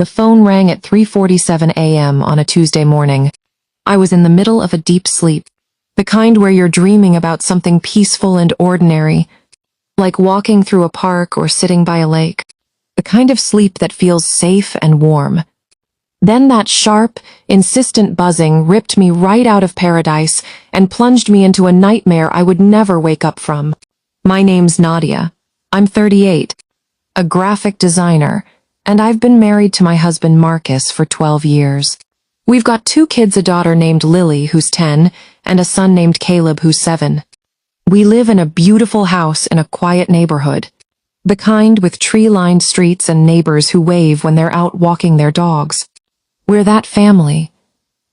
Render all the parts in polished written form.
The phone rang at 3:47 a.m. on a Tuesday morning. I was in the middle of a deep sleep, the kind where you're dreaming about something peaceful and ordinary, like walking through a park or sitting by a lake, the kind of sleep that feels safe and warm. Then that sharp, insistent buzzing ripped me right out of paradise and plunged me into a nightmare I would never wake up from. My name's Nadia. I'm 38, a graphic designer, and I've been married to my husband Marcus for 12 years. We've got 2 kids, a daughter named Lily, who's 10, and a son named Caleb, who's 7. We live in a beautiful house in a quiet neighborhood, the kind with tree-lined streets and neighbors who wave when they're out walking their dogs. We're that family,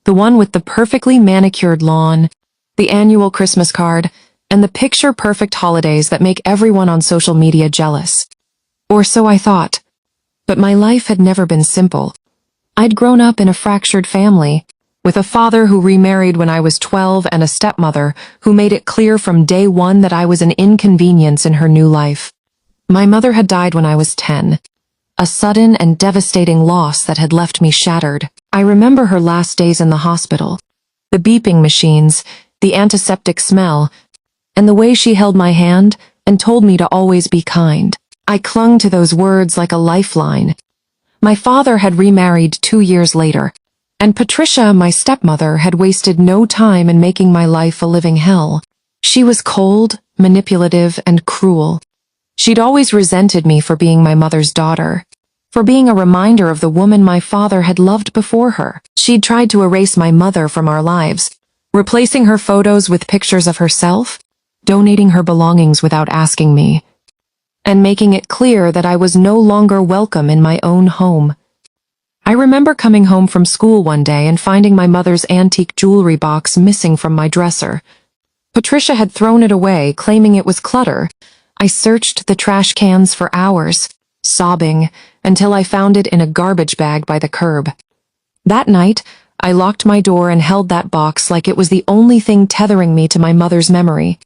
the one with the perfectly manicured lawn, the annual Christmas card, and the picture-perfect holidays that make everyone on social media jealous. Or so I thought. But my life had never been simple. I'd grown up in a fractured family, with a father who remarried when I was 12 and a stepmother who made it clear from day one that I was an inconvenience in her new life. My mother had died when I was 10, a sudden and devastating loss that had left me shattered. I remember her last days in the hospital, the beeping machines, the antiseptic smell, and the way she held my hand and told me to always be kind. I clung to those words like a lifeline. My father had remarried 2 years later, and Patricia, my stepmother, had wasted no time in making my life a living hell. She was cold, manipulative, and cruel. She'd always resented me for being my mother's daughter, for being a reminder of the woman my father had loved before her. She'd tried to erase my mother from our lives, replacing her photos with pictures of herself, donating her belongings without asking me, and making it clear that I was no longer welcome in my own home. I remember coming home from school one day and finding my mother's antique jewelry box missing from my dresser. Patricia had thrown it away, claiming it was clutter. I searched the trash cans for hours, sobbing, until I found it in a garbage bag by the curb. That night, I locked my door and held that box like it was the only thing tethering me to my mother's memory.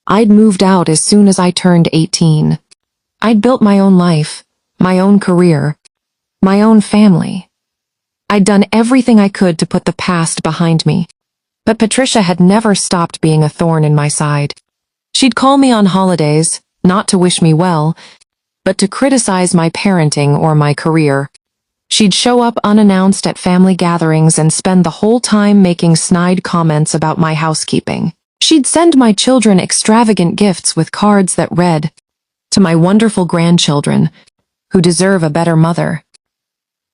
I'd moved out as soon as I turned 18. I'd built my own life, my own career, my own family. I'd done everything I could to put the past behind me. But Patricia had never stopped being a thorn in my side. She'd call me on holidays, not to wish me well, but to criticize my parenting or my career. She'd show up unannounced at family gatherings and spend the whole time making snide comments about my housekeeping. She'd send my children extravagant gifts with cards that read, "To my wonderful grandchildren, who deserve a better mother."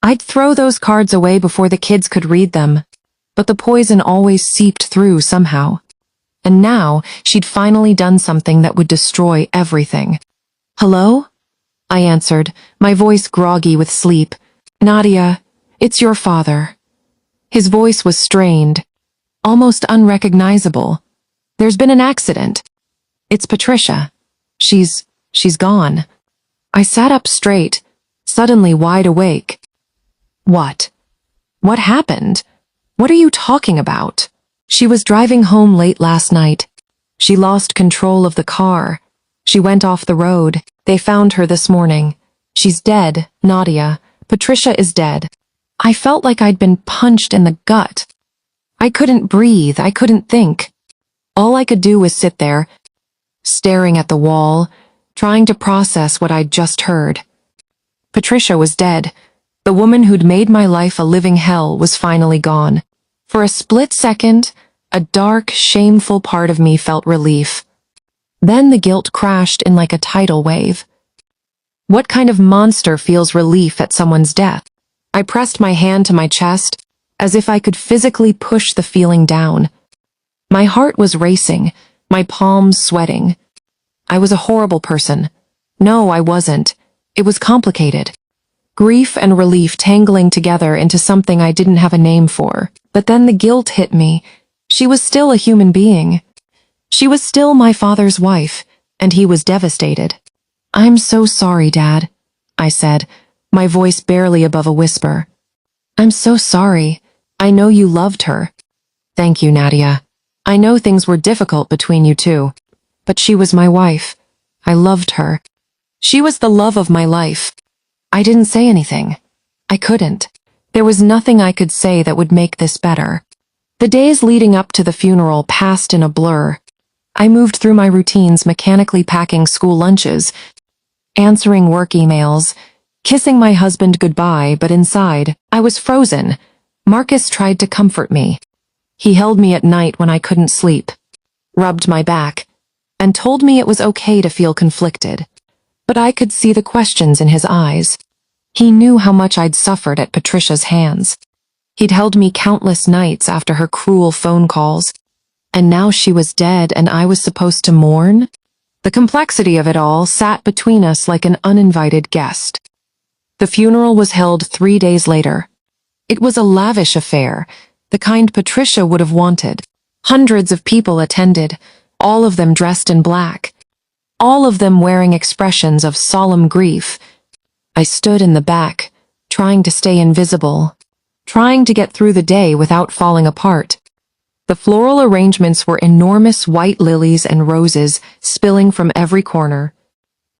I'd throw those cards away before the kids could read them, but the poison always seeped through somehow. And now she'd finally done something that would destroy everything. "Hello?" I answered, my voice groggy with sleep. "Nadia, it's your father." His voice was strained, almost unrecognizable. "There's been an accident. It's Patricia. She's gone." I sat up straight, suddenly wide awake. What? What happened? What are you talking about? She was driving home late last night. She lost control of the car. She went off the road. They found her this morning. She's dead, Nadia. Patricia is dead. I felt like I'd been punched in the gut. I couldn't breathe. I couldn't think. All I could do was sit there, staring at the wall, trying to process what I'd just heard. Patricia was dead. The woman who'd made my life a living hell was finally gone. For a split second, a dark, shameful part of me felt relief. Then the guilt crashed in like a tidal wave. What kind of monster feels relief at someone's death? I pressed my hand to my chest, as if I could physically push the feeling down. My heart was racing, my palms sweating. I was a horrible person. No, I wasn't. It was complicated. Grief and relief tangling together into something I didn't have a name for. But then the guilt hit me. She was still a human being. She was still my father's wife, and he was devastated. "I'm so sorry, Dad," I said, my voice barely above a whisper. "I'm so sorry. I know you loved her." "Thank you, Nadia. I know things were difficult between you two, but she was my wife. I loved her. She was the love of my life." I didn't say anything. I couldn't. There was nothing I could say that would make this better. The days leading up to the funeral passed in a blur. I moved through my routines, mechanically packing school lunches, answering work emails, kissing my husband goodbye, but inside, I was frozen. Marcus tried to comfort me. He held me at night when I couldn't sleep, rubbed my back, and told me it was okay to feel conflicted. But I could see the questions in his eyes. He knew how much I'd suffered at Patricia's hands. He'd held me countless nights after her cruel phone calls. And now she was dead and I was supposed to mourn? The complexity of it all sat between us like an uninvited guest. The funeral was held 3 days later. It was a lavish affair, the kind Patricia would have wanted. Hundreds of people attended, all of them dressed in black, all of them wearing expressions of solemn grief. I stood in the back, trying to stay invisible, trying to get through the day without falling apart. The floral arrangements were enormous white lilies and roses spilling from every corner.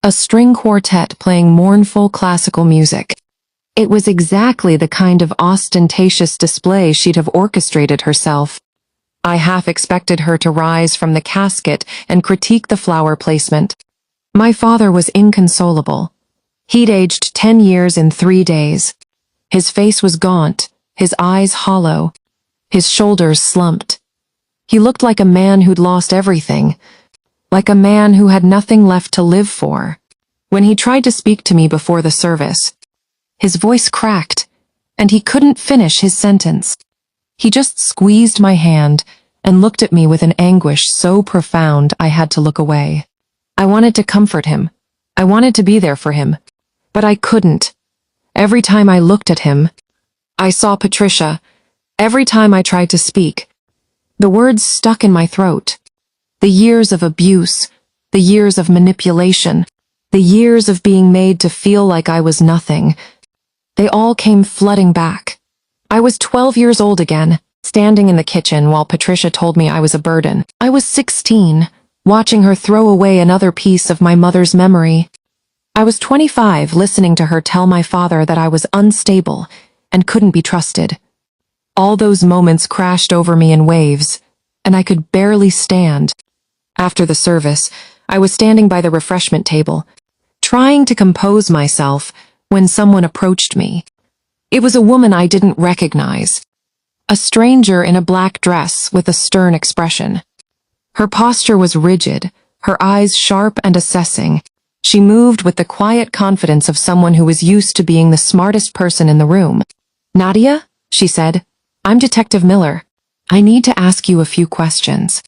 A string quartet playing mournful classical music. It was exactly the kind of ostentatious display she'd have orchestrated herself. I half expected her to rise from the casket and critique the flower placement. My father was inconsolable. He'd aged 10 years in 3 days. His face was gaunt, his eyes hollow, his shoulders slumped. He looked like a man who'd lost everything, like a man who had nothing left to live for. When he tried to speak to me before the service, his voice cracked, and he couldn't finish his sentence. He just squeezed my hand and looked at me with an anguish so profound I had to look away. I wanted to comfort him. I wanted to be there for him, but I couldn't. Every time I looked at him, I saw Patricia. Every time I tried to speak, the words stuck in my throat. The years of abuse, the years of manipulation, the years of being made to feel like I was nothing, they all came flooding back. I was 12 years old again, standing in the kitchen while Patricia told me I was a burden. I was 16, watching her throw away another piece of my mother's memory. I was 25, listening to her tell my father that I was unstable and couldn't be trusted. All those moments crashed over me in waves, and I could barely stand. After the service, I was standing by the refreshment table, trying to compose myself when someone approached me. It was a woman I didn't recognize, a stranger in a black dress with a stern expression. Her posture was rigid, her eyes sharp and assessing. She moved with the quiet confidence of someone who was used to being the smartest person in the room. "Nadia," she said, "I'm Detective Miller. I need to ask you a few questions."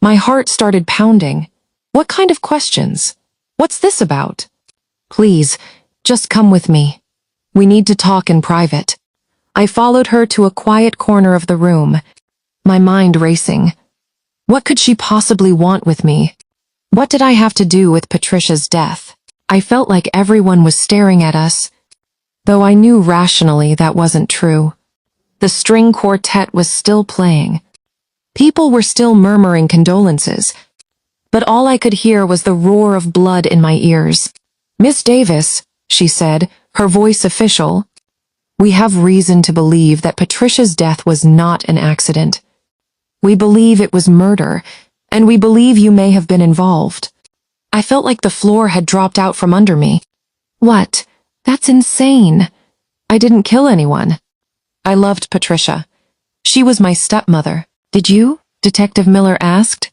My heart started pounding. What kind of questions? What's this about? "Please, just come with me. We need to talk in private." I followed her to a quiet corner of the room, my mind racing. What could she possibly want with me? What did I have to do with Patricia's death? I felt like everyone was staring at us, though I knew rationally that wasn't true. The string quartet was still playing. People were still murmuring condolences, but all I could hear was the roar of blood in my ears. "Miss Davis," she said, her voice official, "we have reason to believe that Patricia's death was not an accident. We believe it was murder, and we believe you may have been involved." I felt like the floor had dropped out from under me. "What? That's insane. I didn't kill anyone. I loved Patricia. She was my stepmother." "Did you?" Detective Miller asked,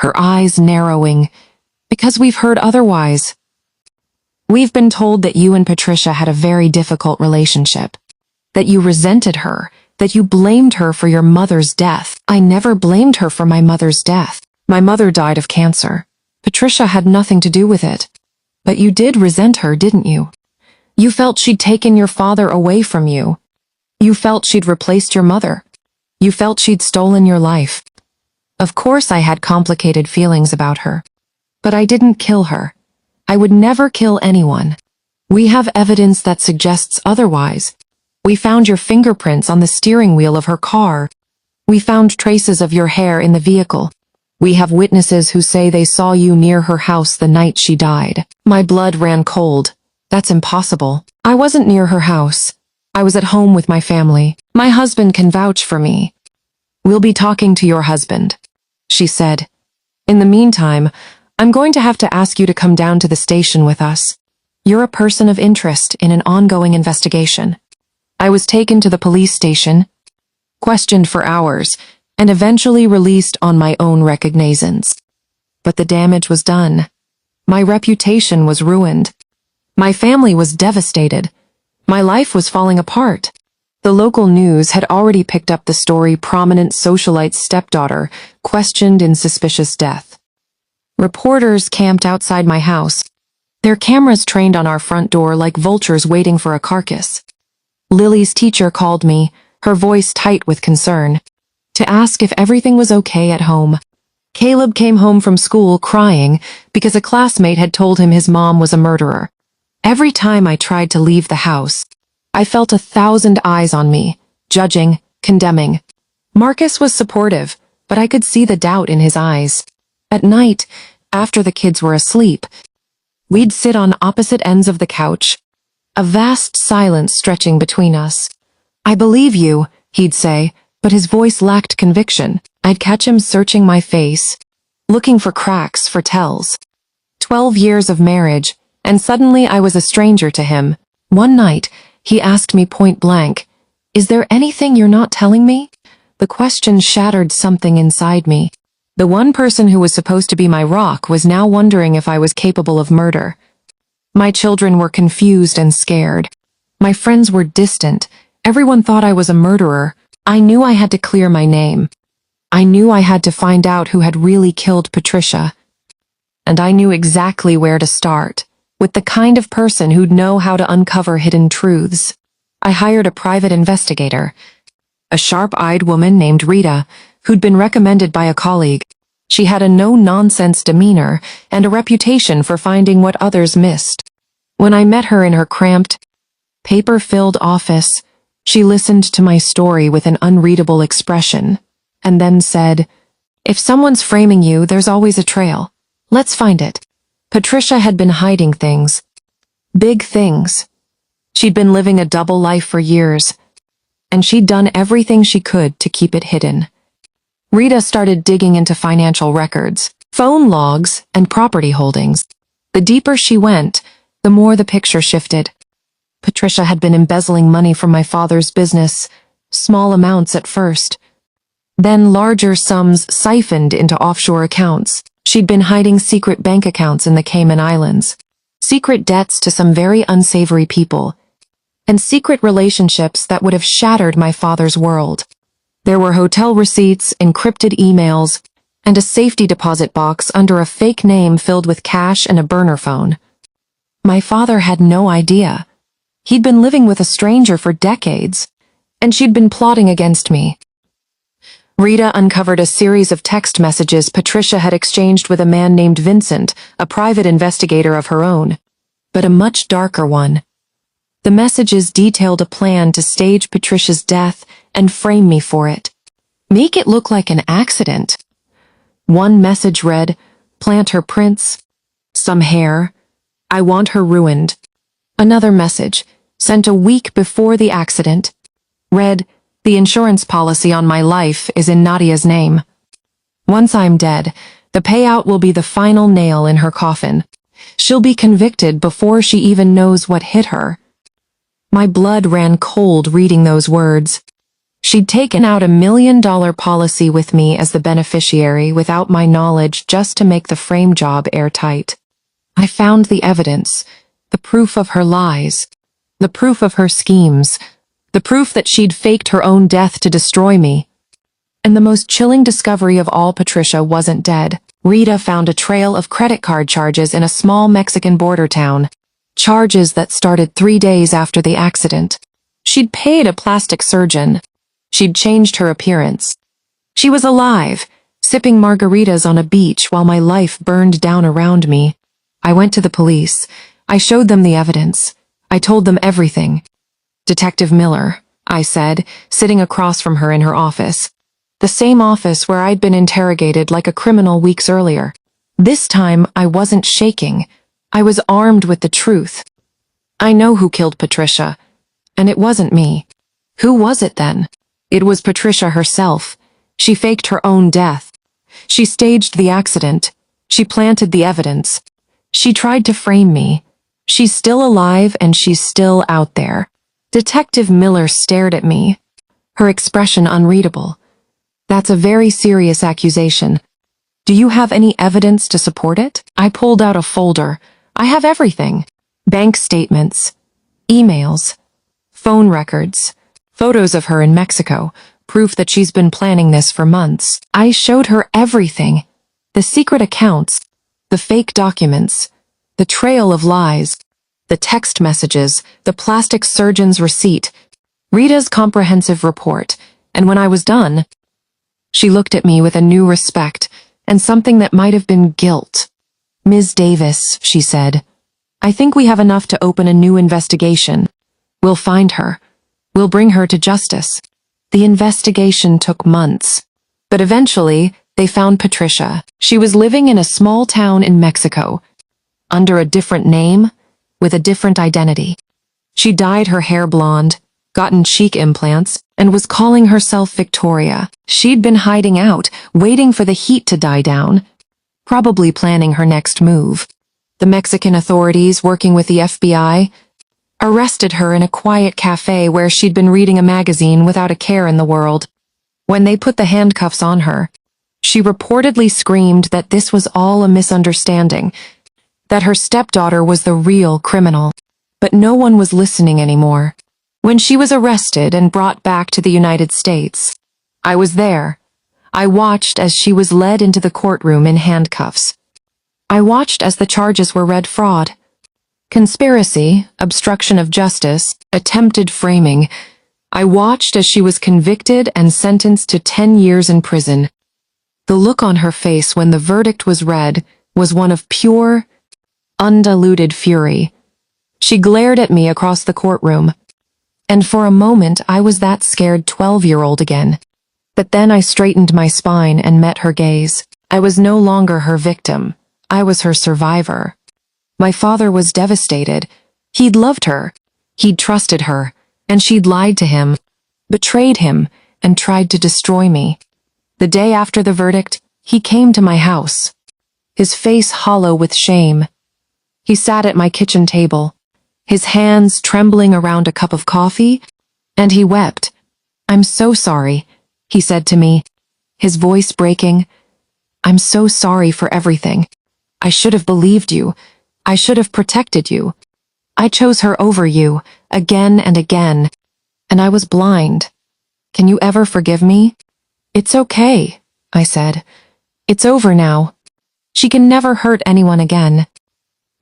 her eyes narrowing. "Because we've heard otherwise. We've been told that you and Patricia had a very difficult relationship, that you resented her, that you blamed her for your mother's death." "I never blamed her for my mother's death. My mother died of cancer. Patricia had nothing to do with it." "But you did resent her, didn't you? You felt she'd taken your father away from you. You felt she'd replaced your mother. You felt she'd stolen your life." Of course I had complicated feelings about her. But I didn't kill her. I would never kill anyone. We have evidence that suggests otherwise. We found your fingerprints on the steering wheel of her car. We found traces of your hair in the vehicle. We have witnesses who say they saw you near her house the night she died. My blood ran cold. That's impossible. I wasn't near her house. I was at home with my family. My husband can vouch for me. We'll be talking to your husband, she said. In the meantime, I'm going to have to ask you to come down to the station with us. You're a person of interest in an ongoing investigation. I was taken to the police station, questioned for hours, and eventually released on my own recognizance. But the damage was done. My reputation was ruined. My family was devastated. My life was falling apart. The local news had already picked up the story prominent socialite's stepdaughter questioned in suspicious death. Reporters camped outside my house, their cameras trained on our front door like vultures waiting for a carcass. Lily's teacher called me, her voice tight with concern, to ask if everything was okay at home. Caleb came home from school crying because a classmate had told him his mom was a murderer. Every time I tried to leave the house, I felt 1,000 eyes on me, judging, condemning. Marcus was supportive, but I could see the doubt in his eyes. At night, after the kids were asleep, we'd sit on opposite ends of the couch, a vast silence stretching between us. I believe you, he'd say, but his voice lacked conviction. I'd catch him searching my face, looking for cracks, for tells. 12 years of marriage, and suddenly I was a stranger to him. One night, he asked me point blank, "Is there anything you're not telling me?" The question shattered something inside me. The one person who was supposed to be my rock was now wondering if I was capable of murder. My children were confused and scared. My friends were distant. Everyone thought I was a murderer. I knew I had to clear my name. I knew I had to find out who had really killed Patricia. And I knew exactly where to start, with the kind of person who'd know how to uncover hidden truths. I hired a private investigator, a sharp-eyed woman named Rita, who'd been recommended by a colleague. She had a no-nonsense demeanor and a reputation for finding what others missed. When I met her in her cramped, paper-filled office, she listened to my story with an unreadable expression, and then said, "If someone's framing you, there's always a trail. Let's find it." Patricia had been hiding things. Big things. She'd been living a double life for years, and she'd done everything she could to keep it hidden. Rita started digging into financial records, phone logs, and property holdings. The deeper she went, the more the picture shifted. Patricia had been embezzling money from my father's business, small amounts at first. Then larger sums siphoned into offshore accounts. She'd been hiding secret bank accounts in the Cayman Islands, secret debts to some very unsavory people, and secret relationships that would have shattered my father's world. There were hotel receipts, encrypted emails, and a safety deposit box under a fake name filled with cash and a burner phone. My father had no idea. He'd been living with a stranger for decades, and she'd been plotting against me. Rita uncovered a series of text messages Patricia had exchanged with a man named Vincent, a private investigator of her own, but a much darker one. The messages detailed a plan to stage Patricia's death and frame me for it. Make it look like an accident. One message read, "Plant her prints, some hair. I want her ruined." Another message, sent a week before the accident, read, "The insurance policy on my life is in Nadia's name. Once I'm dead, the payout will be the final nail in her coffin. She'll be convicted before she even knows what hit her." My blood ran cold reading those words. She'd taken out $1 million policy with me as the beneficiary without my knowledge just to make the frame job airtight. I found the evidence, the proof of her lies, the proof of her schemes, the proof that she'd faked her own death to destroy me. And the most chilling discovery of all, Patricia wasn't dead. Rita found a trail of credit card charges in a small Mexican border town. Charges that started 3 days after the accident. She'd paid a plastic surgeon. She'd changed her appearance. She was alive, sipping margaritas on a beach while my life burned down around me. I went to the police. I showed them the evidence. I told them everything. "Detective Miller," I said, sitting across from her in her office. The same office where I'd been interrogated like a criminal weeks earlier. This time, I wasn't shaking. I was armed with the truth. "I know who killed Patricia. And it wasn't me. Who was it then? It was Patricia herself. She faked her own death. She staged the accident. She planted the evidence. She tried to frame me. She's still alive and she's still out there. Detective Miller stared at me, her expression unreadable. That's a very serious accusation. Do you have any evidence to support it? I pulled out a folder. I have everything. Bank statements, emails, phone records, photos of her in Mexico, proof that she's been planning this for months. I showed her everything. The secret accounts, the fake documents, the trail of lies, the text messages, the plastic surgeon's receipt, Rita's comprehensive report, and when I was done, she looked at me with a new respect and something that might have been guilt. Ms. Davis, she said, I think we have enough to open a new investigation. We'll find her. We'll bring her to justice. The investigation took months, but eventually they found Patricia. She was living in a small town in Mexico, under a different name, with a different identity. She dyed her hair blonde, gotten cheek implants, and was calling herself Victoria. She'd been hiding out, waiting for the heat to die down, probably planning her next move. The Mexican authorities, working with the FBI, arrested her in a quiet cafe where she'd been reading a magazine without a care in the world. When they put the handcuffs on her, she reportedly screamed that this was all a misunderstanding, that her stepdaughter was the real criminal. But no one was listening anymore. When she was arrested and brought back to the United States, I was there. I watched as she was led into the courtroom in handcuffs. I watched as the charges were read: fraud, conspiracy, obstruction of justice, attempted framing. I watched as she was convicted and sentenced to 10 years in prison. The look on her face when the verdict was read was one of pure, undiluted fury. She glared at me across the courtroom, and for a moment I was that scared 12-year-old again. But then I straightened my spine and met her gaze. I was no longer her victim. I was her survivor. My father was devastated. He'd loved her. He'd trusted her. And she'd lied to him, betrayed him, and tried to destroy me. The day after the verdict, he came to my house, his face hollow with shame. He sat at my kitchen table, his hands trembling around a cup of coffee, and he wept. I'm so sorry, he said to me, his voice breaking. I'm so sorry for everything. I should have believed you. I should have protected you. I chose her over you, again and again, and I was blind. Can you ever forgive me? It's okay, I said. It's over now. She can never hurt anyone again.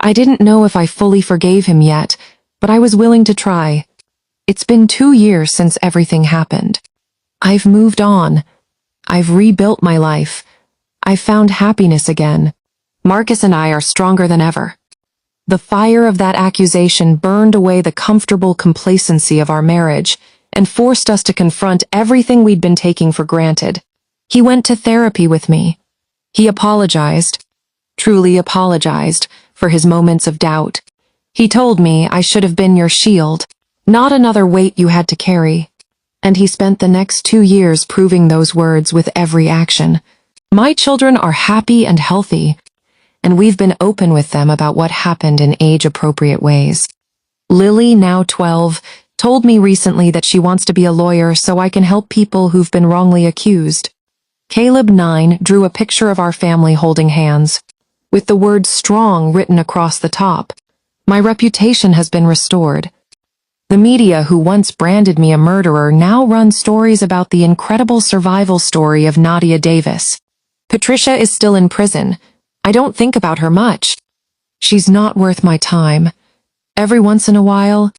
I didn't know if I fully forgave him yet, but I was willing to try. It's been 2 years since everything happened. I've moved on. I've rebuilt my life. I've found happiness again. Marcus and I are stronger than ever. The fire of that accusation burned away the comfortable complacency of our marriage and forced us to confront everything we'd been taking for granted. He went to therapy with me. He apologized, truly apologized, for his moments of doubt. He told me I should have been your shield, not another weight you had to carry. And he spent the next 2 years proving those words with every action. My children are happy and healthy, and we've been open with them about what happened in age-appropriate ways. Lily, now 12, told me recently that she wants to be a lawyer so I can help people who've been wrongly accused. Caleb, 9, drew a picture of our family holding hands, with the word strong written across the top. My reputation has been restored. The media who once branded me a murderer now run stories about the incredible survival story of Nadia Davis. Patricia is still in prison. I don't think about her much. She's not worth my time. Every once in a while,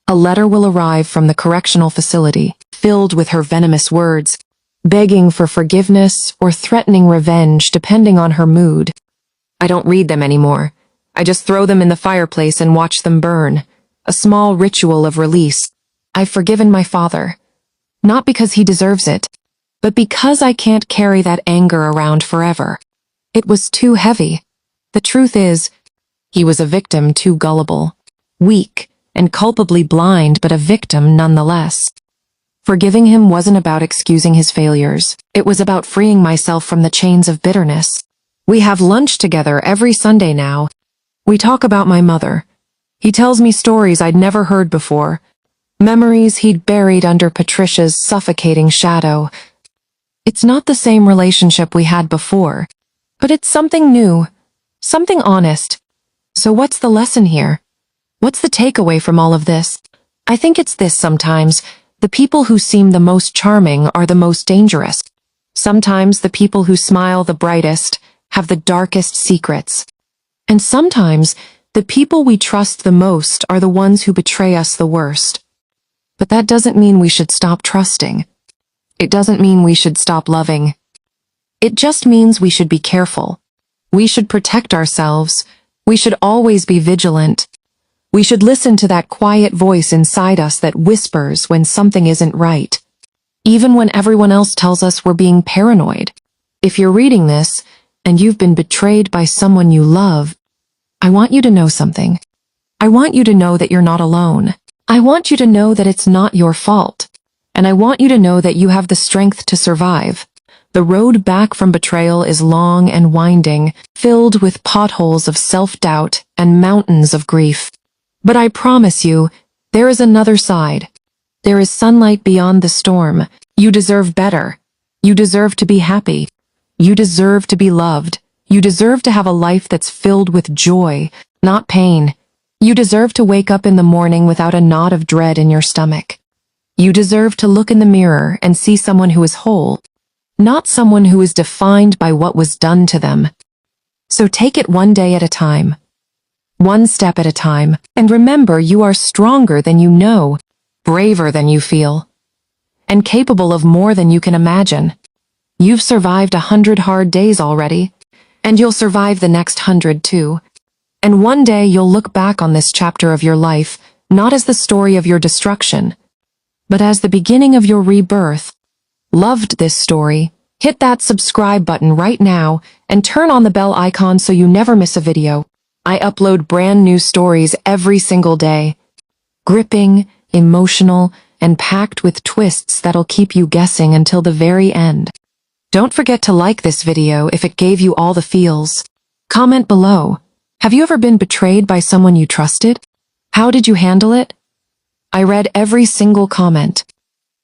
a letter will arrive from the correctional facility, filled with her venomous words, begging for forgiveness or threatening revenge depending on her mood. I don't read them anymore. I just throw them in the fireplace and watch them burn, a small ritual of release. I've forgiven my father, not because he deserves it, but because I can't carry that anger around forever. It was too heavy. The truth is, he was a victim too gullible, weak, and culpably blind but a victim nonetheless. Forgiving him wasn't about excusing his failures. It was about freeing myself from the chains of bitterness. We have lunch together every Sunday now. We talk about my mother. He tells me stories I'd never heard before, memories he'd buried under Patricia's suffocating shadow. It's not the same relationship we had before, but it's something new, something honest. So what's the lesson here? What's the takeaway from all of this? I think it's this sometimes. The people who seem the most charming are the most dangerous. Sometimes the people who smile the brightest have the darkest secrets. And sometimes the people we trust the most are the ones who betray us the worst. But that doesn't mean we should stop trusting. It doesn't mean we should stop loving. It just means we should be careful. We should protect ourselves. We should always be vigilant. We should listen to that quiet voice inside us that whispers when something isn't right, even when everyone else tells us we're being paranoid. If you're reading this, and you've been betrayed by someone you love, I want you to know something. I want you to know that you're not alone. I want you to know that it's not your fault. And I want you to know that you have the strength to survive. The road back from betrayal is long and winding, filled with potholes of self-doubt and mountains of grief. But I promise you, there is another side. There is sunlight beyond the storm. You deserve better. You deserve to be happy. You deserve to be loved. You deserve to have a life that's filled with joy, not pain. You deserve to wake up in the morning without a knot of dread in your stomach. You deserve to look in the mirror and see someone who is whole, not someone who is defined by what was done to them. So take it one day at a time. One step at a time, and remember you are stronger than you know, braver than you feel, and capable of more than you can imagine. You've survived 100 hard days already, and you'll survive the next 100 too. And one day you'll look back on this chapter of your life, not as the story of your destruction, but as the beginning of your rebirth. Loved this story? Hit that subscribe button right now, and turn on the bell icon so you never miss a video. I upload brand new stories every single day. Gripping, emotional, and packed with twists that'll keep you guessing until the very end. Don't forget to like this video if it gave you all the feels. Comment below. Have you ever been betrayed by someone you trusted? How did you handle it? I read every single comment.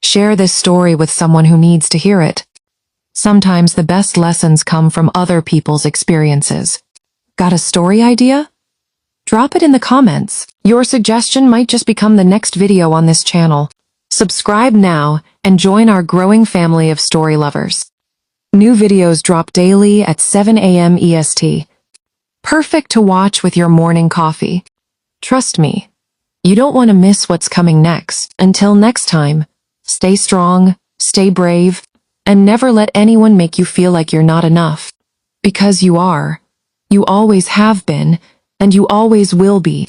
Share this story with someone who needs to hear it. Sometimes the best lessons come from other people's experiences. Got a story idea? Drop it in the comments. Your suggestion might just become the next video on this channel. Subscribe now and join our growing family of story lovers. New videos drop daily at 7 a.m. EST. Perfect to watch with your morning coffee. Trust me, you don't want to miss what's coming next. Until next time, stay strong, stay brave, and never let anyone make you feel like you're not enough. Because you are. You always have been, and you always will be.